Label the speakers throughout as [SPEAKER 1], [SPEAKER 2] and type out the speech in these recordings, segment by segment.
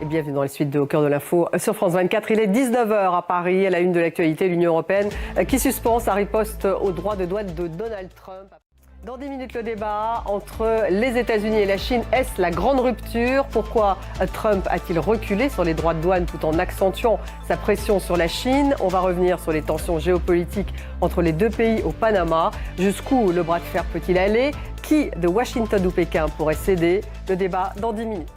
[SPEAKER 1] Et bienvenue dans les suites de Au cœur de l'info sur France 24. Il est 19h à Paris, à la une de l'actualité, l'Union européenne qui suspend sa riposte aux droits de douane de Donald Trump. Dans 10 minutes, le débat entre les États-Unis et la Chine. Est-ce la grande rupture? Pourquoi Trump a-t-il reculé sur les droits de douane tout en accentuant sa pression sur la Chine? On va revenir sur les tensions géopolitiques entre les deux pays au Panama. Jusqu'où le bras de fer peut-il aller? Qui de Washington ou Pékin pourrait céder? Le débat dans 10 minutes.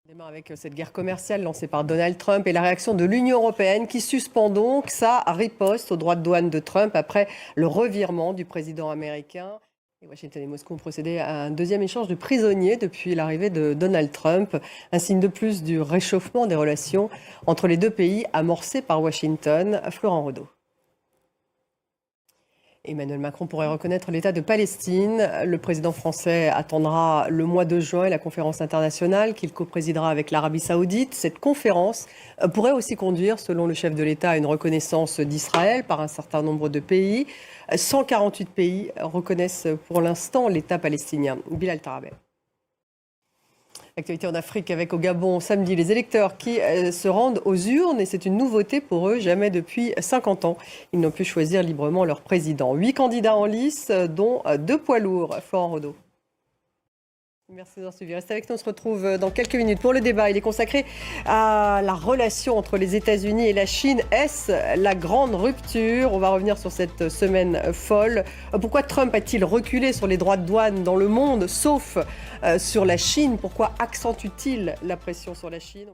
[SPEAKER 1] On démarre avec cette guerre commerciale lancée par Donald Trump et la réaction de l'Union européenne qui suspend donc sa riposte aux droits de douane de Trump après le revirement du président américain. Et Washington et Moscou ont procédé à un deuxième échange de prisonniers depuis l'arrivée de Donald Trump. Un signe de plus du réchauffement des relations entre les deux pays amorcé par Washington. Florent Renaud. Emmanuel Macron pourrait reconnaître l'État de Palestine. Le président français attendra le mois de juin et la conférence internationale qu'il coprésidera avec l'Arabie Saoudite. Cette conférence pourrait aussi conduire, selon le chef de l'État, à une reconnaissance d'Israël par un certain nombre de pays. 148 pays reconnaissent pour l'instant l'État palestinien. Bilal Tarabel. Actualité en Afrique avec au Gabon samedi les électeurs qui se rendent aux urnes et c'est une nouveauté pour eux, jamais depuis 50 ans. Ils n'ont pu choisir librement leur président. 8 candidats en lice, dont 2 poids lourds. Florent Renaud. Merci d'avoir suivi. Restez avec nous, on se retrouve dans quelques minutes pour le débat. Il est consacré à la relation entre les États-Unis et la Chine. Est-ce la grande rupture? On va revenir sur cette semaine folle. Pourquoi Trump a-t-il reculé sur les droits de douane dans le monde, sauf sur la Chine? Pourquoi accentue-t-il la pression sur la Chine?